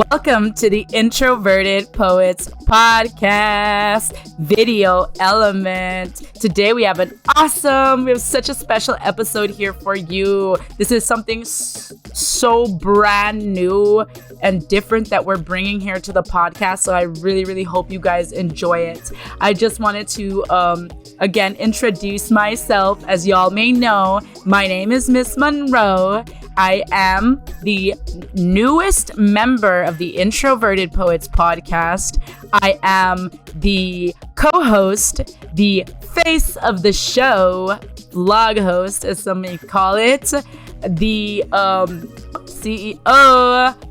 Welcome to the Introverted Poets Podcast video element. Today we have such a special episode here for you. This is something so brand new and different that we're bringing here to the podcast. So I really hope you guys enjoy it. I just wanted to, again, introduce myself. As y'all may know, my name is Miss Monroe. I am the newest member of the Introverted Poets Podcast. I am the co-host, the face of the show, vlog host, as some may call it, the CEO.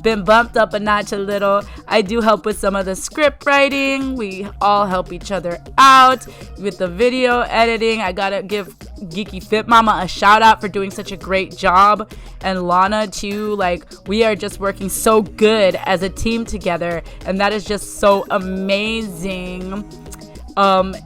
Been bumped up a notch a little. I do help with some of the script writing. We all help each other out with the video editing. I gotta give Geeky Fit Mama a shout out for doing such a great job, and Lana too. Like, we are just working so good as a team together, and that is just so amazing.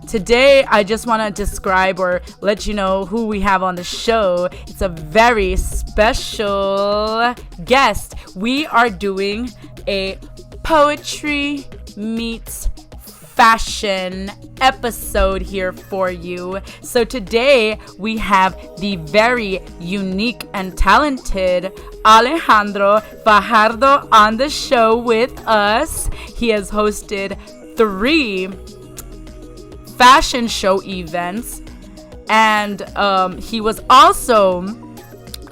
Today I just want to describe or let you know who we have on the show. It's a very special guest. We are doing a poetry meets fashion episode here for you. So today we have the very unique and talented Alejandro Fajardo on the show with us. He has hosted 3 fashion show events, and he was also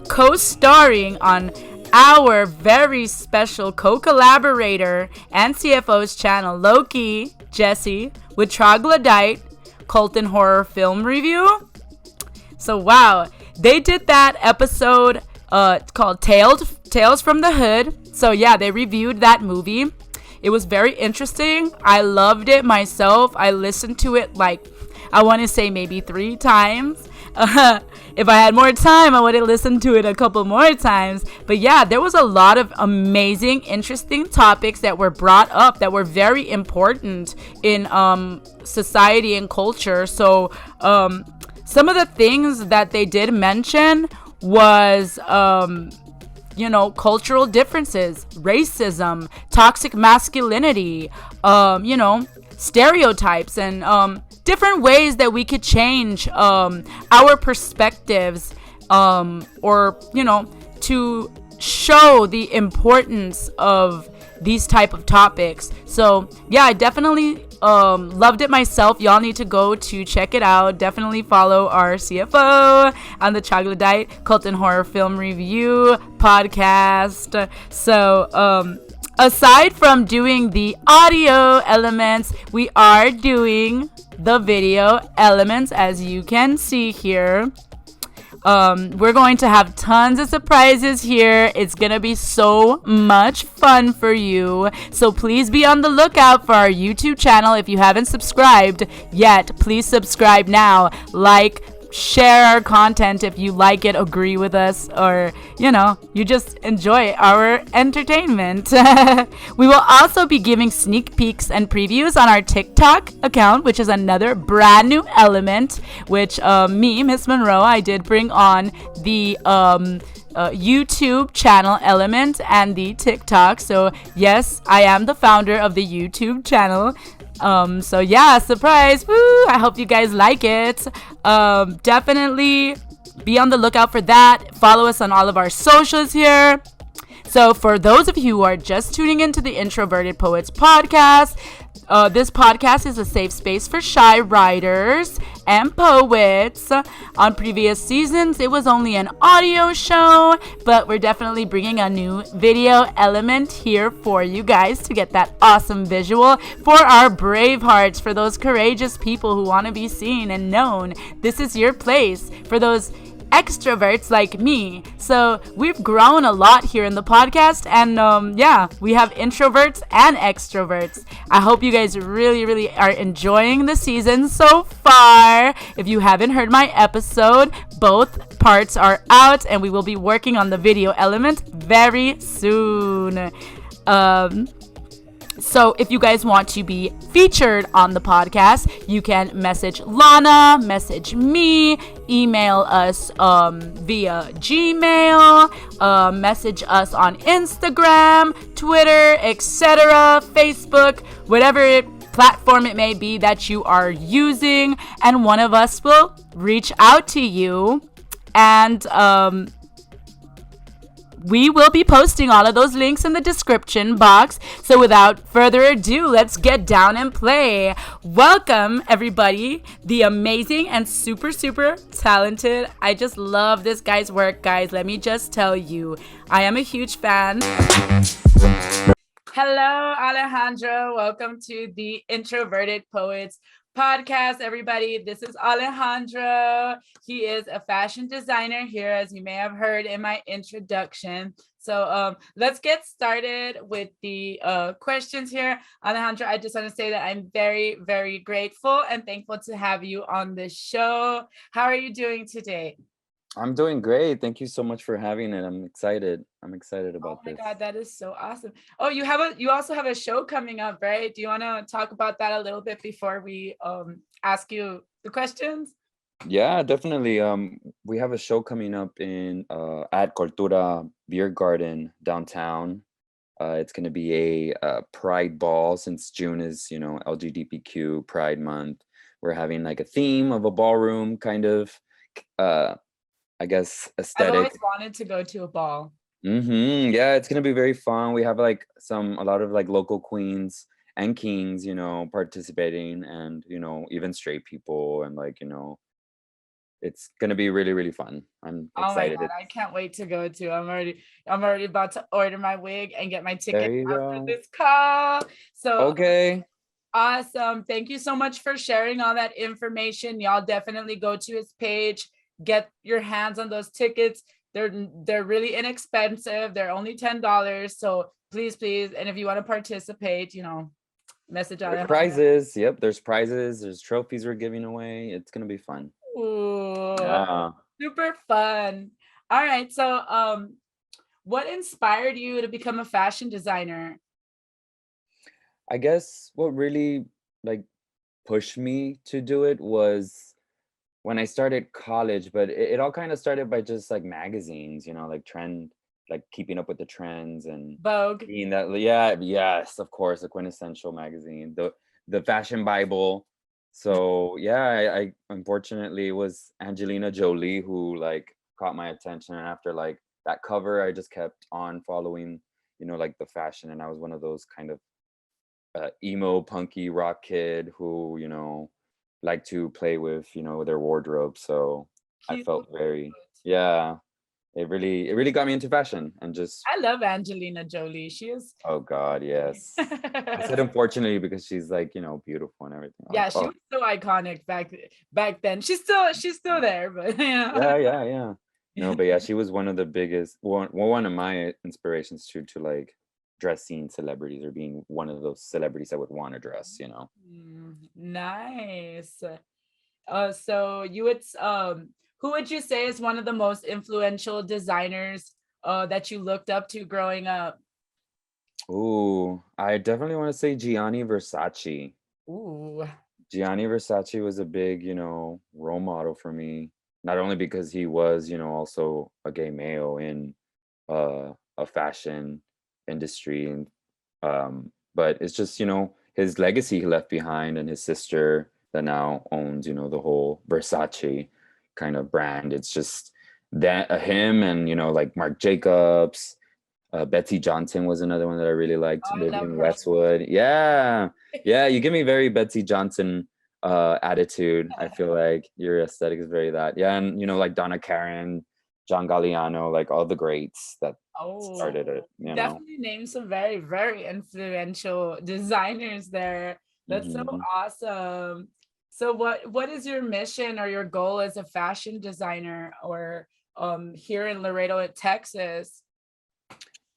co-starring on our very special co-collaborator and CFO's channel, Loki Jesse, with Troglodyte Cult and Horror Film Review. So wow, they did that episode called Tales from the Hood. So yeah, they reviewed that movie. It was very interesting. I loved it myself. I listened to it I want to say maybe 3 times. If I had more time, I would have listened to it a couple more times. But yeah, there was a lot of amazing, interesting topics that were brought up that were very important in society and culture. So some of the things that they did mention was cultural differences, racism, toxic masculinity, stereotypes, and different ways that we could change our perspectives, or to show the importance of these type of topics. So yeah, I definitely loved it myself. Y'all need to go to check it out. Definitely follow our CFO on the Troglodyte Cult and Horror Film Review podcast. So aside from doing the audio elements, we are doing the video elements, as you can see here. We're going to have tons of surprises here. It's gonna be so much fun for you. So please be on the lookout for our YouTube channel. If you haven't subscribed yet, please subscribe now. Share our content if you like it, agree with us, or you just enjoy our entertainment. We will also be giving sneak peeks and previews on our TikTok account, which is another brand new element, which me, Miss Monroe, I did bring on the YouTube channel element and the TikTok. So yes, I am the founder of the YouTube channel. So yeah, surprise. Woo! I hope you guys like it. Definitely be on the lookout for that. Follow us on all of our socials here. So for those of you who are just tuning into the Introverted Poets Podcast, this podcast is a safe space for shy writers and poets. On previous seasons, it was only an audio show, but we're definitely bringing a new video element here for you guys to get that awesome visual for our brave hearts, for those courageous people who want to be seen and known. This is your place for those extroverts like me. So we've grown a lot here in the podcast, and we have introverts and extroverts. I hope you guys really are enjoying the season so far. If you haven't heard my episode, both parts are out, and we will be working on the video element very soon. So if you guys want to be featured on the podcast, you can message Lana, message me, email us via Gmail, message us on Instagram, Twitter, etc., Facebook, whatever platform it may be that you are using, and one of us will reach out to you. And we will be posting all of those links in the description box. So without further ado, let's get down and play. Welcome, everybody, the amazing and super, super talented. I just love this guy's work, guys. Let me just tell you, I am a huge fan. Hello, Alejandro. Welcome to the Introverted Poets podcast, everybody. This is Alejandro. He is a fashion designer here, as you may have heard in my introduction. So let's get started with the questions here. Alejandro, I just want to say that I'm very, very grateful and thankful to have you on the show. How are you doing today? I'm doing great. Thank you so much for having it. I'm excited. I'm excited about this. Oh my God, that is so awesome. Oh, you also have a show coming up, right? Do you want to talk about that a little bit before we ask you the questions? Yeah, definitely. We have a show coming up in at Cultura Beer Garden downtown. It's going to be a Pride ball, since June is, LGBTQ Pride Month. We're having like a theme of a ballroom kind of I guess I've always aesthetic. wanted to go to a ball. Yeah, it's gonna be very fun. We have like a lot of like local queens and kings, participating, and even straight people, and it's gonna be really, really fun. I'm Oh my excited. God, I can't wait to go to. I'm already about to order my wig and get my There ticket you after go. this call. So Okay. awesome. Thank you so much for sharing all that information. Y'all definitely go to his page, get your hands on those tickets. They're really inexpensive. They're only $10. So please, please. And if you want to participate, message There's Alejandro. prizes. Yep, there's prizes. There's trophies we're giving away. It's gonna be fun. Ooh, Yeah. super fun. All right. So what inspired you to become a fashion designer? I guess what really like pushed me to do it was when I started college, but it all kind of started by just like magazines, like trend, like keeping up with the trends and Vogue. being that, yeah, yes, of course, the quintessential magazine, the fashion Bible. So yeah, I unfortunately it was Angelina Jolie who like caught my attention, and after like that cover, I just kept on following, like the fashion, and I was one of those kind of emo punky rock kid who like to play with their wardrobe. So I Cute. felt very, yeah, it really got me into fashion, and just, I love Angelina Jolie. She is. oh god, yes. I said unfortunately because she's like beautiful and everything, like, Yeah, she oh was so iconic back then. She's still there, but yeah, yeah, yeah. No, but yeah, she was one of the biggest one of my inspirations to like dressing celebrities, or being one of those celebrities I would want to dress. Nice. So who would you say is one of the most influential designers that you looked up to growing up? Ooh, I definitely want to say Gianni Versace. Ooh. Gianni Versace was a big, role model for me. Not only because he was, also a gay male in a fashion industry, and but it's just, his legacy he left behind, and his sister that now owns, the whole Versace kind of brand. It's just that him, and like Marc Jacobs. Betsy Johnson was another one that I really liked. Oh, I love Vivian her. Westwood. Yeah. Yeah. You give me very Betsy Johnson attitude. I feel like your aesthetic is very that. Yeah. And, like Donna Karan, John Galliano, like all the greats that Oh, started it. definitely name some very, very influential designers there. That's so Hmm. awesome. So what is your mission or your goal as a fashion designer, or here in Laredo, Texas?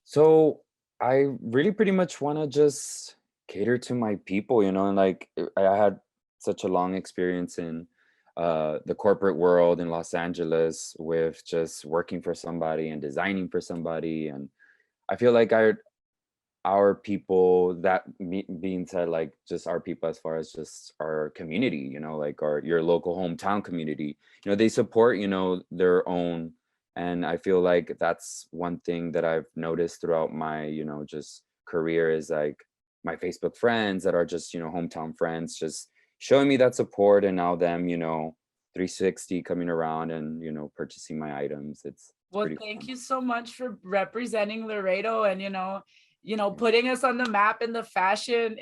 So I really pretty much want to just cater to my people, and like I had such a long experience in the corporate world in Los Angeles with just working for somebody and designing for somebody. And I feel like our people, that being said, like just our people as far as just our community, like your local hometown community, they support, their own. And I feel like that's one thing that I've noticed throughout my, just career, is like my Facebook friends that are just, hometown friends, just showing me that support, and now them, 360 coming around and, purchasing my items. It's Well, pretty thank fun. you so much for representing Laredo and putting us on the map in the fashion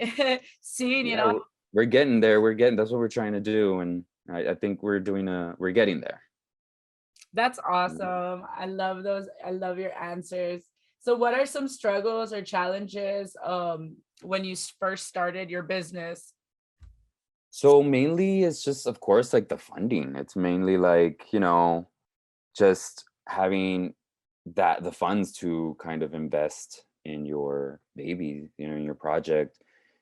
scene, Yeah, we're getting there. That's what we're trying to do. And I think we're getting there. That's Mhm. awesome. I love those. I love your answers. So what are some struggles or challenges when you first started your business? So mainly it's just, of course, like the funding. It's mainly like, just having the funds to kind of invest in your baby, in your project.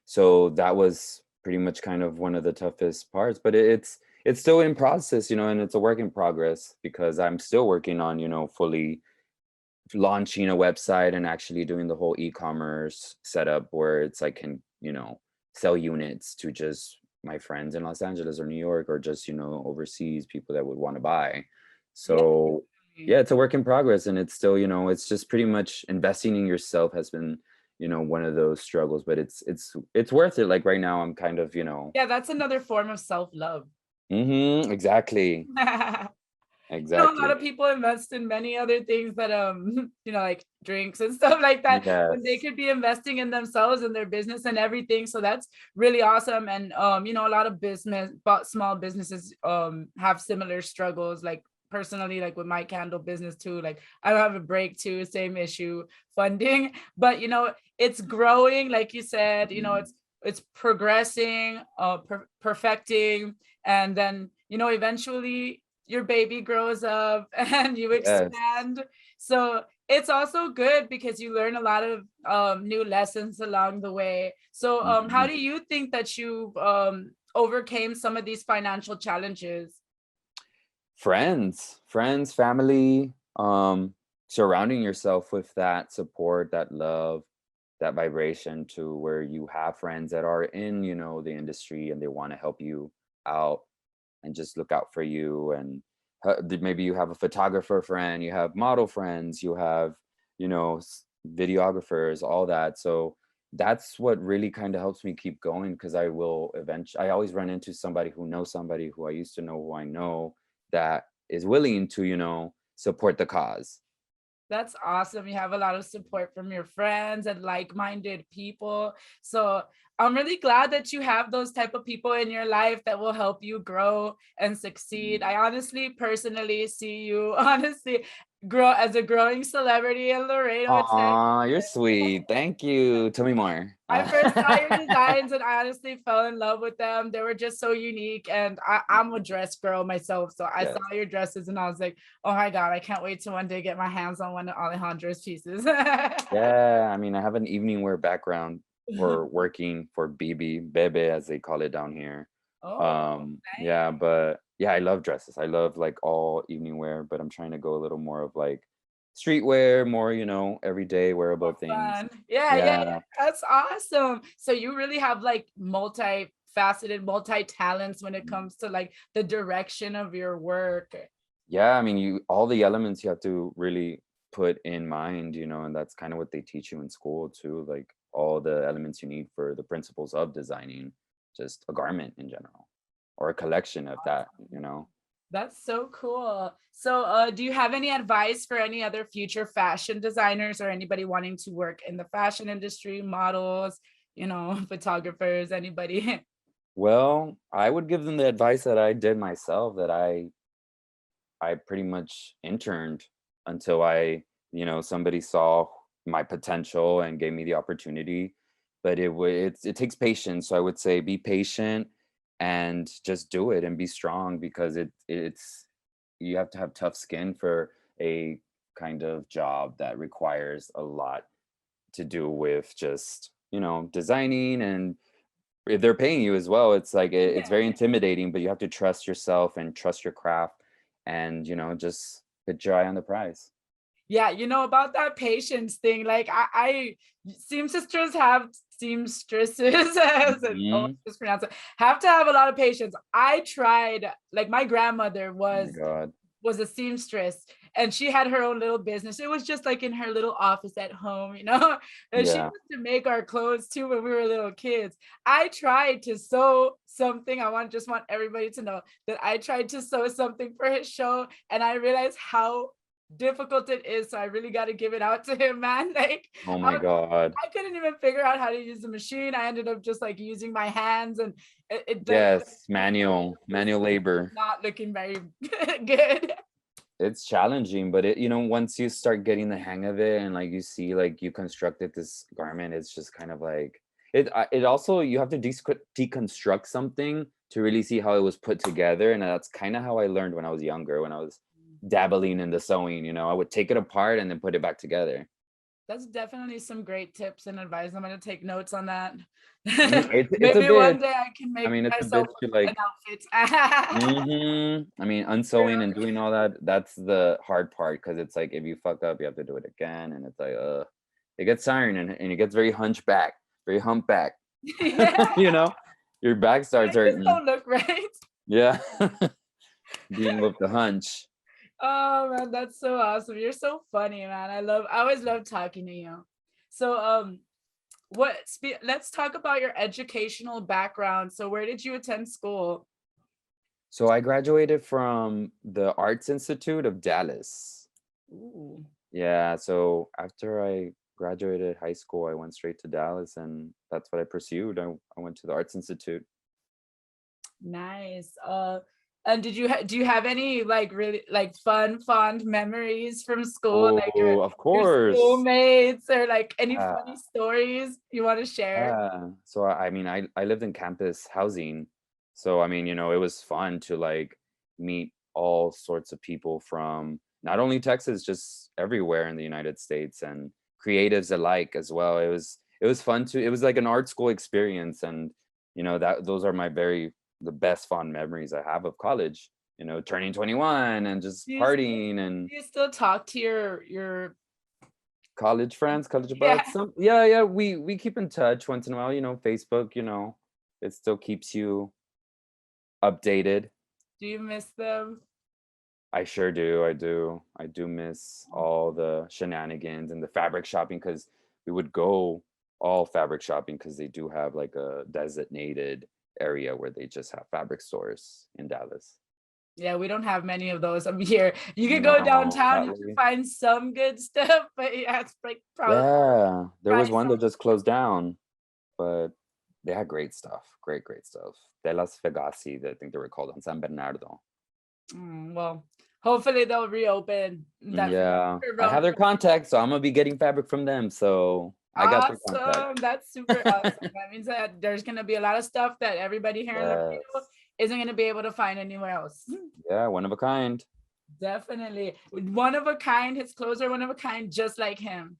So that was pretty much kind of one of the toughest parts, but it's still in process, and it's a work in progress, because I'm still working on, fully launching a website and actually doing the whole e-commerce setup, where it's I can, sell units to just my friends in Los Angeles or New York, or just, overseas people that would want to buy. Yeah. So yeah, it's a work in progress, and it's still, it's just pretty much investing in yourself has been, one of those struggles, but it's worth it. Like right now I'm kind of, Yeah, that's another form of self-love. exactly, A lot exactly. of people invest in many other things that like drinks and stuff like that, when they Yes. could be investing in themselves and their business and everything. So that's really awesome. And a lot of small businesses have similar struggles. Like personally, like with my candle business too, like I don't have a break too, same issue, funding. But it's growing, like you said, Mhm. it's progressing, perfecting, and then eventually your baby grows up and you Yes. expand. So it's also good because you learn a lot of new lessons along the way. So how Mhm. do you think that you overcame some of these financial challenges? Friends, family, surrounding yourself with that support, that love, that vibration, to where you have friends that are in, the industry, and they want to help you out and just look out for you. And maybe you have a photographer friend, you have model friends, you have, videographers, all that. So that's what really kind of helps me keep going, because I always run into somebody who knows somebody who I used to know, who I know, that is willing to, support the cause. That's awesome. You have a lot of support from your friends and like-minded people. So I'm really glad that you have those type of people in your life that will help you grow and succeed. Mm. I honestly, personally see you honestly grow as a growing celebrity in Laredo, Texas. Aw, you're sweet. Thank you. Tell me more. I first saw your designs and I honestly fell in love with them. They were just so unique. And I'm a dress girl myself. So I saw Yes. your dresses and I was like, oh my God, I can't wait to one day get my hands on one of Alejandro's pieces. Yeah, I mean, I have an evening wear background for working for Bebe, as they call it down here. Oh, Yeah, nice. but yeah, I love dresses. I love like all evening wear, but I'm trying to go a little more of like streetwear, more, everyday wearable things. Fun. Yeah, yeah, yeah. Yeah. That's awesome. So you really have like multi-faceted, multi-talents when it comes to like the direction of your work. Yeah, I mean, all the elements you have to really put in mind, and that's kind of what they teach you in school too, like all the elements you need for the principles of designing just a garment in general, or a collection of that. That's so cool. So, do you have any advice for any other future fashion designers or anybody wanting to work in the fashion industry, models, photographers, anybody? Well, I would give them the advice that I did myself, that I pretty much interned until somebody saw my potential and gave me the opportunity. But it takes patience. So I would say be patient and just do it and be strong, because it's you have to have tough skin for a kind of job that requires a lot to do with just, designing. And if they're paying you as well, it's like it's very intimidating, but you have to trust yourself and trust your craft, and just put your eye on the prize. Yeah, you know about that patience thing. Like I seamstresses have seamstresses as an almost Mhm. mispronounce it, have to have a lot of patience. I tried, like my grandmother Oh my god. was a seamstress and she had her own little business. It was just like in her little office at home, you know. And she Yeah. used to make our clothes too when we were little kids. I tried to sew something. I want everybody to know that I tried to sew something for his show and I realized how difficult it is. So I really got to give it out to him, man. Like Oh I, my god. I couldn't even figure out how to use the machine. I ended up just like using my hands and the Yes, manual labor. not looking very good. It's challenging, but once you start getting the hang of it and like you see like you constructed this garment, it's just kind of like it also you have to deconstruct something to really see how it was put together. And that's kind of how I learned when I was younger, when I was dabbling in the sewing, I would take it apart and then put it back together. That's definitely some great tips and advice. I'm going to take notes on that. It's a Maybe one bit, day I can I make mean, it's a myself bit to an like, outfit. I mean, unsewing and doing all that, that's the hard part, because it's like if you fuck up, you have to do it again. And it's like, it gets tiring, and it gets very hunchback, very humpback. Yeah, you know, your back starts it just hurting. don't look right. Yeah. Being with the hunch. Oh man, that's so awesome. You're so funny, man. I always love talking to you. So let's talk about your educational background. So where did you attend school? So I graduated from the Arts Institute of Dallas. Ooh, Yeah, so after I graduated high school, I went straight to Dallas, and that's what I pursued. I went to the Arts Institute. nice. And do you have any like really like fond memories from school, like Oh, of your course. schoolmates or like any Yeah, funny stories you want to share? yeah. So I mean, I lived in campus housing, so I mean, it was fun to like meet all sorts of people from not only Texas, just everywhere in the United States, and creatives alike as well. It was fun to. It was like an art school experience, and that those are the best fond memories I have of college. Turning 21 and just Do you still, partying and do you still talk to your college friends, college yeah? buds. Yeah, we keep in touch once in a while. Facebook. It still keeps you updated. Do you miss them? I sure do. I do miss all the shenanigans and the fabric shopping, because we would go all fabric shopping, because they do have like a designated area where they just have fabric stores in Dallas. Yeah, we don't have many of those. I'm here. You could go No, downtown, you can sadly. find some good stuff, but yeah, it's like probably Yeah, there was price. one that just closed down, but they had great stuff. Great stuff. De las Fegasi, I think they were called, on San Bernardo. Well, hopefully they'll reopen that Yeah, I realm. have their contacts, so I'm gonna be getting fabric from them. So I got their contact. Awesome. That's super awesome. That means that there's gonna be a lot of stuff that everybody here in Laredo Yes. isn't gonna be able to find anywhere else. Yeah, one of a kind. Definitely. One of a kind, his clothes are one of a kind, just like him.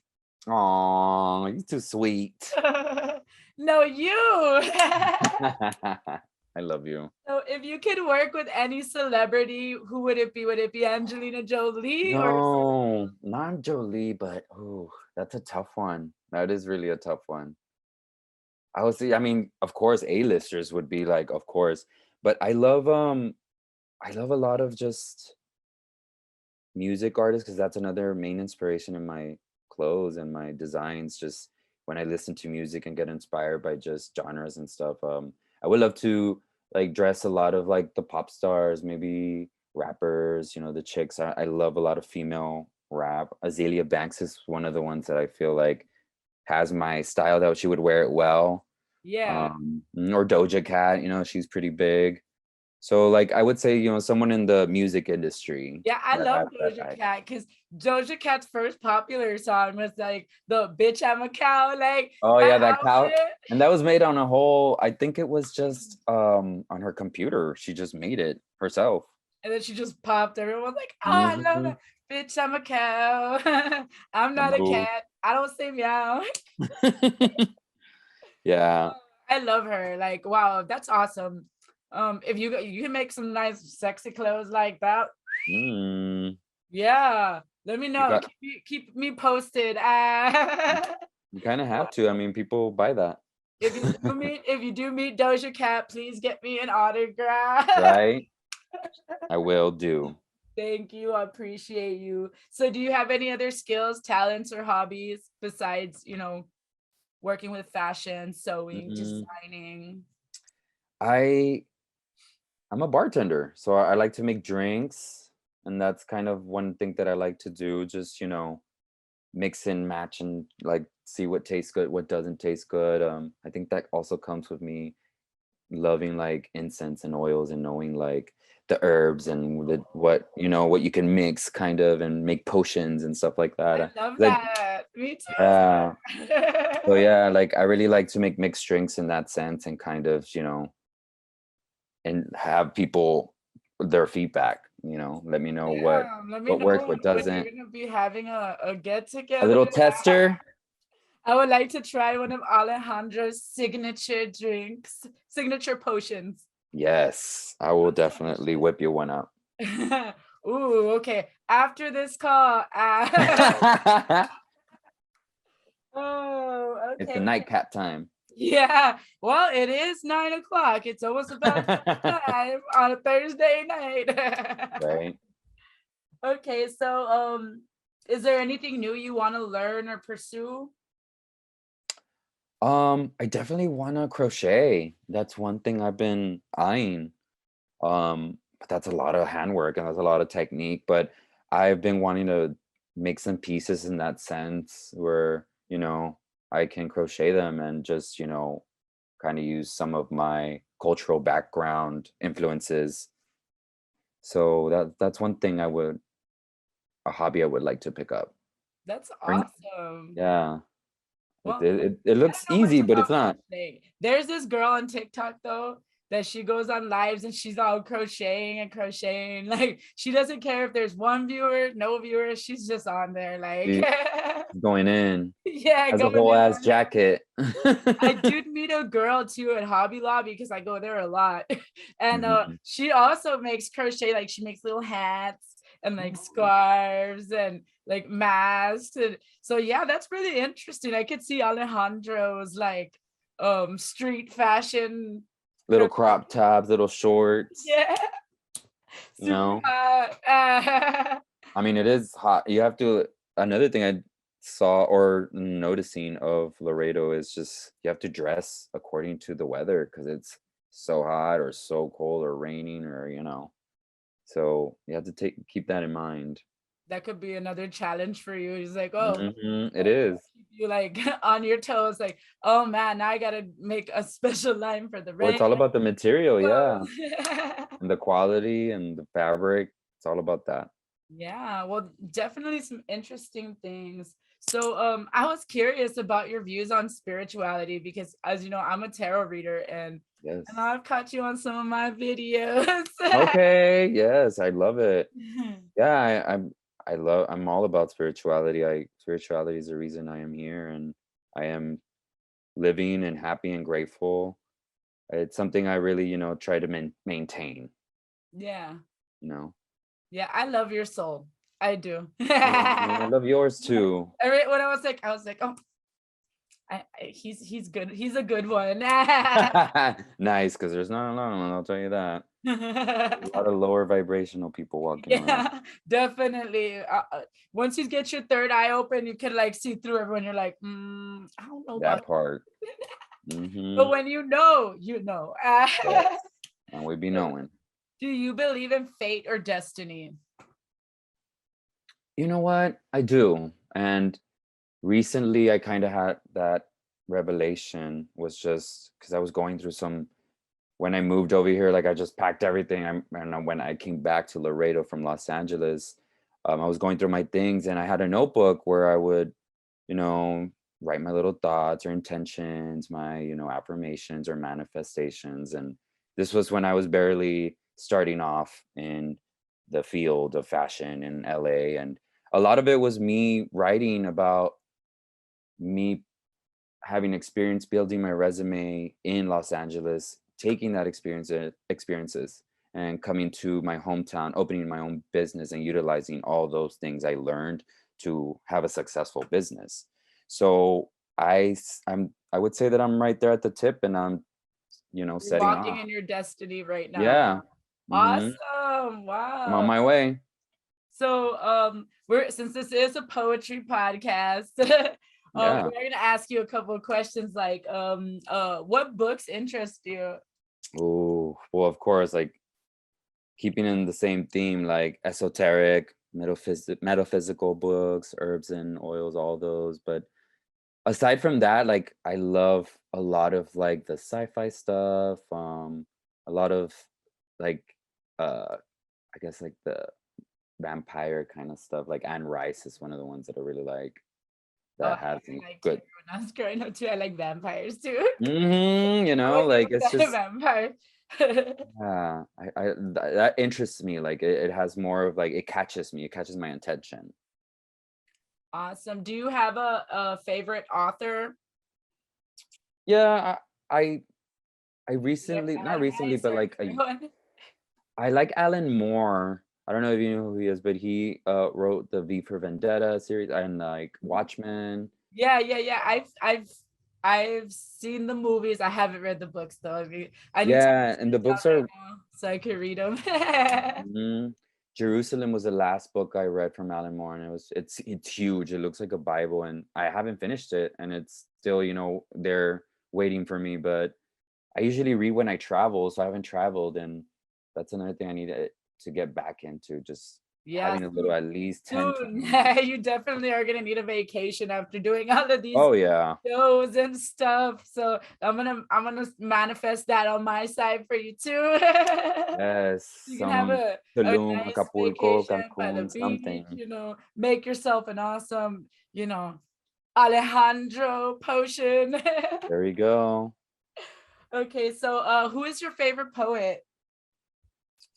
Aw, you're too sweet. No, you. I love you. So if you could work with any celebrity, who would it be? Would it be Angelina Jolie or No, not Jolie, but oh, that's a tough one. That is really a tough one. I mean, of course, A-listers would be like, of course, but I love a lot of just music artists, because that's another main inspiration in my clothes and my designs. Just when I listen to music and get inspired by just genres and stuff. I would love to like dress a lot of like the pop stars, maybe rappers, the chicks. I love a lot of female rap. Azalea Banks is one of the ones that I feel like has my style, that she would wear it well. yeah. Or Doja Cat, she's pretty big. So like I would say, someone in the music industry Yeah, I that love has that Doja type. Cat because Doja Cat's first popular song was like the bitch I'm a cow, like Oh that yeah, that cow. outfit. And that was made on a whole, I think it was just on her computer. She just made it herself. And then she just popped. Everyone was like, oh, I love Hmm. that. Bitch, I'm a cow. I'm A not a move. cat. I don't say meow. Yeah. I love her. Like, wow, that's awesome. If you can make some nice sexy clothes like that, Mm. yeah. Let me You know. got Keep me posted. you kind of have to. I mean, people buy that, If you do meet Doja Cat, please get me an autograph. right? I will do. Thank you. I appreciate you. So do you have any other skills, talents, or hobbies besides, working with fashion, sewing, Mm, designing? I I'm a bartender, so I like to make drinks, and that's kind of one thing that I like to do. Just mix and match and like see what tastes good, what doesn't taste good. I think that also comes with me loving like incense and oils and knowing like the herbs and what you can mix kind of and make potions and stuff like that. I love Like that. Me yeah, too. so yeah, like I really like to make mixed drinks in that sense and kind of and have people their feedback. Let me know what Yeah, let me what know works, what when you're doesn't. gonna be having a get A together. little tester. I would like to try one of Alejandro's signature drinks, signature potions. Yes, I will definitely whip you one up. Ooh, okay. After this call, oh, It's the okay. nightcap time. Yeah. Well, it is 9 o'clock. It's almost about time on a Thursday night. Right. Okay, so is there anything new you want to learn or pursue? I definitely wanna crochet. That's one thing I've been eyeing. But that's a lot of handwork and that's a lot of technique. But I've been wanting to make some pieces in that sense where, I can crochet them and just, kind of use some of my cultural background influences. So that's one thing a hobby I would like to pick up. That's Or awesome. yeah. It, Well, it, it it I don't looks know much easy, but it's about not. crochet. There's this girl on TikTok though that she goes on lives and she's all crocheting and crocheting. Like she doesn't care if there's one viewer, no viewers. She's just on there like She's going in. yeah, Has a going whole in ass on it. jacket. I did meet a girl too at Hobby Lobby because I go there a lot. And Mhm. she also makes crochet, like she makes little hats and like Ooh. scarves and like masks. And so yeah, that's really interesting. I could see Alejandro's like street fashion. Little crop tops, little shorts, Yeah, you super know? hot. I mean, it is hot. You have to Another thing I saw or noticing of Laredo is just you have to dress according to the weather because it's so hot or so cold or raining or. So you have to keep that in mind. That could be another challenge for you. He's like, oh, It is. keep you like on your toes, like, oh man, now I gotta make a special line for the Well, rain. it's all about the material, yeah, Oh. and the quality and the fabric. It's all about that. Yeah, well, definitely some interesting things. So, I was curious about your views on spirituality because, as you know, I'm a tarot reader and Yes. I've caught you on some of my videos. Okay. Yes, I love it. Yeah, I'm all about spirituality. Spirituality is the reason I am here, and I am living and happy and grateful. It's something I really, try to maintain. Yeah, You know. yeah, I love your soul. I do. Oh, I love yours too. When I was like, oh, he's good. He's a good one. Nice, because there's not a lot of them, I'll tell you that. A lot of lower vibrational people walking around. Yeah, definitely. Once you get your third eye open, you can like see through everyone. You're like, I don't know about That part. it. But Mm-hmm. when you know, you know. Yes. And we be knowing. Do you believe in fate or destiny? You know what? I do. And recently I kind of had that revelation was just because I was going through some when I moved over here, like I just packed everything. And when I came back to Laredo from Los Angeles, I was going through my things and I had a notebook where I would, you know, write my little thoughts or intentions, my, affirmations or manifestations. And this was when I was barely starting off in the field of fashion in LA. And a lot of it was me writing about me having experience building my resume in Los Angeles, taking that experiences and coming to my hometown, opening my own business and utilizing all those things I learned to have a successful business. So I would say that I'm right there at the tip, and I'm, You're setting walking off. in your destiny right now. Yeah. Hmm. Awesome. I'm on Wow. my way. So we're since this is a poetry podcast, Yeah. we're gonna ask you a couple of questions like what books interest you? Oh, well, of course, like keeping in the same theme, like esoteric, metaphysical books, herbs and oils, all those. But aside from that, like I love a lot of like the sci-fi stuff, a lot of like I guess like the vampire kind of stuff. Like Anne Rice is one of the ones that I really like, Oh, that has I some like too. good. When I was growing up too, I like vampires too. I was Like it's a just, vampire. yeah, that interests me. Like it has more of like, it catches me, it catches my attention. Awesome. Do you have a favorite author? Yeah, I Like recently, not Anne recently, Rice but or like everyone? I like Alan Moore. I don't know if you know who he is, but he wrote the V for Vendetta series and like Watchmen. Yeah, yeah, yeah. I've seen the movies. I haven't read the books though. I mean, I need to Yeah, and the sit down books right are. now so I can read them. Mhm. Jerusalem was the last book I read from Alan Moore, and it's huge. It looks like a Bible, and I haven't finished it, and it's still, they're waiting for me. But I usually read when I travel, so I haven't traveled, and that's another thing I need to get back into, just Yeah, having a little, at least 10, soon. 20 minutes. You definitely are gonna need a vacation after doing all of these Oh yeah. shows and stuff. So I'm gonna manifest that on my side for you too. Yes, You can have some a Tulum, nice Acapulco, vacation by the Cancun, beach, something. make yourself an awesome, Alejandro potion. There we go. Okay, so who is your favorite poet?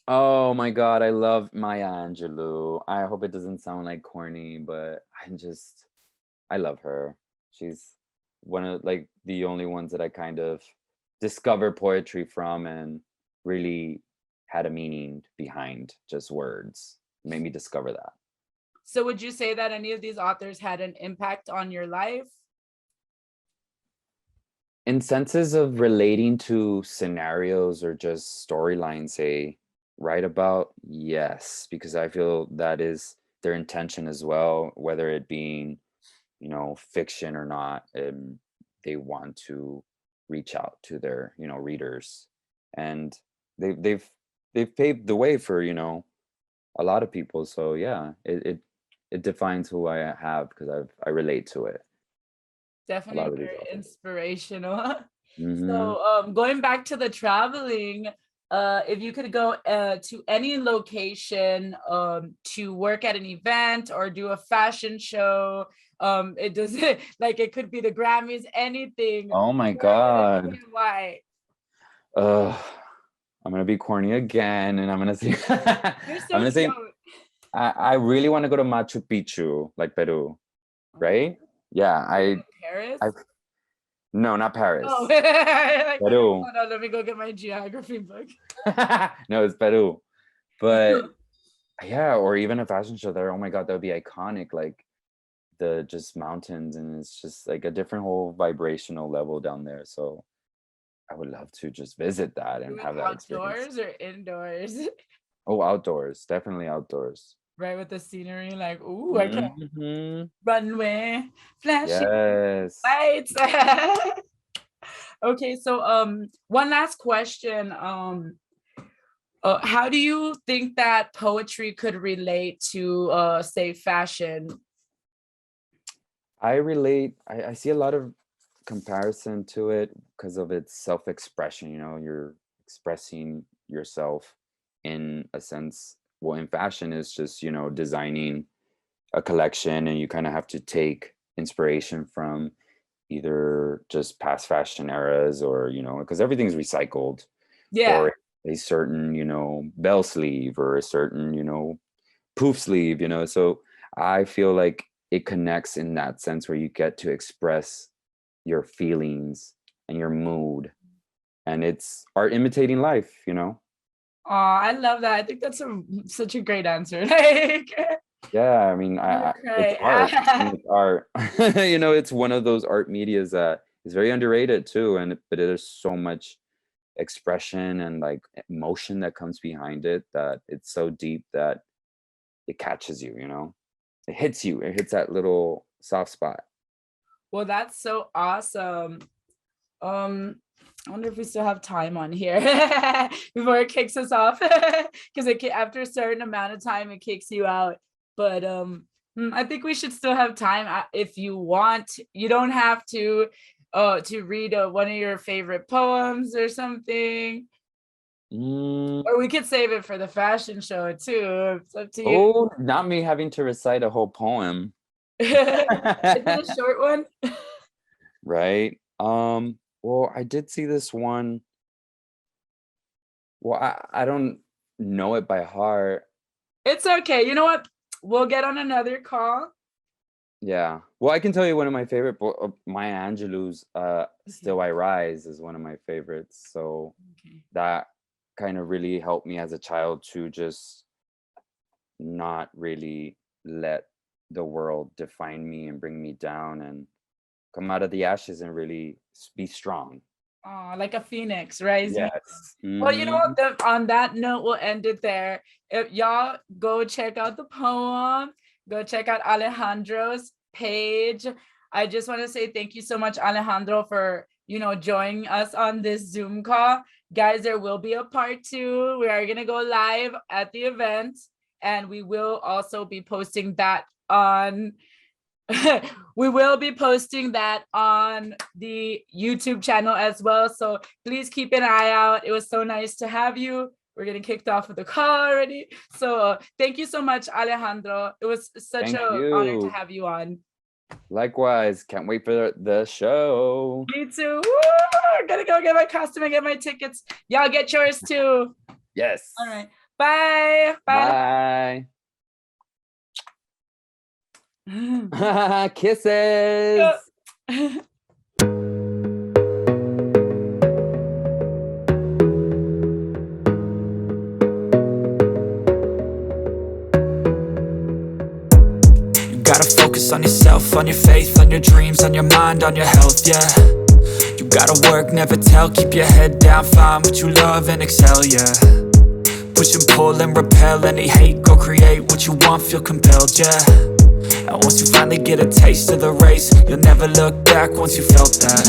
Oh my God, I love Maya Angelou. I hope it doesn't sound like corny, but I love her. She's one of like the only ones that I kind of discovered poetry from and really had a meaning behind just words. Made me discover that. So would you say that any of these authors had an impact on your life? In senses of relating to scenarios or just storylines they write about, yes, because I feel that is their intention as well, whether it being, fiction or not. They want to reach out to their, readers, and they, they've they've paved the way for, a lot of people. So yeah, it defines who I have because I relate to it. A lot Definitely of these very authors. inspirational. Hmm. So going back to the traveling, if you could go to any location to work at an event or do a fashion show, it does like it could be the Grammys, anything. Oh my Where would it be God. and why? Ugh, I'm gonna be corny again, and I'm gonna say, You're I'm so gonna say, cute. I really want to go to Machu Picchu, like Peru, Oh, right? Yeah, Paris? I, no, not Oh, Paris, like, Peru. hold on, let me go get my geography book. No, it's Peru. But yeah, or even a fashion show there. Oh my God, that would be iconic. Like the just mountains, and it's just like a different whole vibrational level down there. So I would love to just visit that and Doing have that experience. outdoors or indoors? Oh, outdoors, definitely outdoors. Right, with the scenery, like, ooh, I can Hmm. runway, flashing Yes. lights. Okay, so one last question. How do you think that poetry could relate to say fashion? I see a lot of comparison to it because of its self-expression. You're expressing yourself in a sense. Well, in fashion is just, designing a collection, and you kind of have to take inspiration from either just past fashion eras, or, because everything's recycled, Yeah, or a certain, bell sleeve, or a certain, poof sleeve, so I feel like it connects in that sense where you get to express your feelings and your mood, and it's art imitating life. Oh, I love that. I think that's such a great answer. Like, Yeah, I mean, I'm gonna it's cry. art. I mean, it's art. You know, it's one of those art medias that is very underrated too, and but there's so much expression and like emotion that comes behind it that it's so deep that it catches you, you know? It hits you. It hits that little soft spot. Well, that's so awesome. Um, I wonder if we still have time on here before it kicks us off, because after a certain amount of time it kicks you out. But I think we should still have time. If you want, you don't have to read one of your favorite poems or something, Mm, or we could save it for the fashion show too. It's up to you. oh, not me having to recite a whole poem. Is it a short one? Right? Well, I did see this one. Well, I don't know it by heart. It's okay. You know what? We'll get on another call. Yeah. Well, I can tell you one of my favorite Maya Angelou's Still Okay. I Rise is one of my favorites. So Okay. that kind of really helped me as a child to just not really let the world define me and bring me down and come out of the ashes and really be strong. Like a phoenix rising. Yes. Well, you know Hmm. what? On that note, we'll end it there. If y'all go check out the poem, go check out Alejandro's page. I just want to say thank you so much, Alejandro, for joining us on this Zoom call. Guys, there will be a part 2. We are gonna go live at the event, and we will also be posting that on we will be posting that on the YouTube channel as well. So please keep an eye out. It was so nice to have you. We're getting kicked off of the call already. So thank you so much, Alejandro. It was such Thank an honor to you. have you on. Likewise. Can't wait for the show. Me too. Woo! I'm gonna go get my costume and get my tickets. Y'all get yours too. Yes. All right. Bye. Bye. Kisses. You gotta focus on yourself, on your faith, on your dreams, on your mind, on your health, yeah. You gotta work, never tell, keep your head down, find what you love and excel, yeah. Push and pull and repel any hate, go create what you want, feel compelled, yeah. And once you finally get a taste of the race, you'll never look back once you felt that.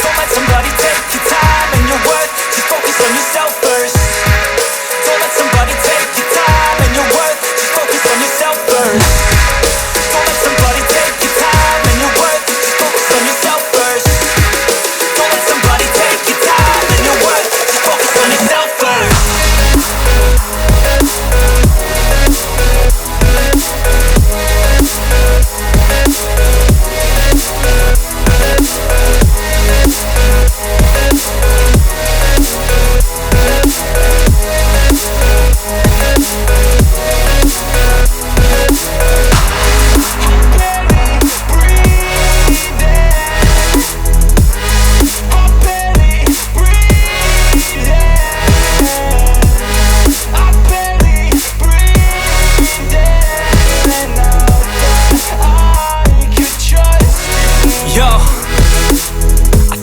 Don't let somebody take your time and your worth, just focus on yourself first. Don't let somebody take your time and your worth, just focus on yourself first. Don't let somebody take your time and your worth, just focus on yourself first. Don't let somebody take your time and your worth, just focus on yourself first.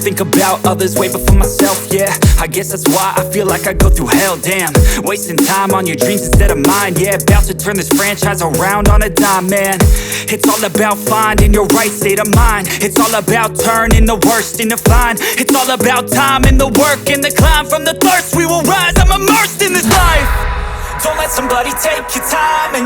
Think about others way before myself, yeah. I guess that's why I feel like I go through hell, damn. Wasting time on your dreams instead of mine, yeah. About to turn this franchise around on a dime, man. It's all about finding your right state of mind. It's all about turning the worst into fine. It's all about time and the work and the climb. From the thirst we will rise, I'm immersed in this life. Don't let somebody take your time and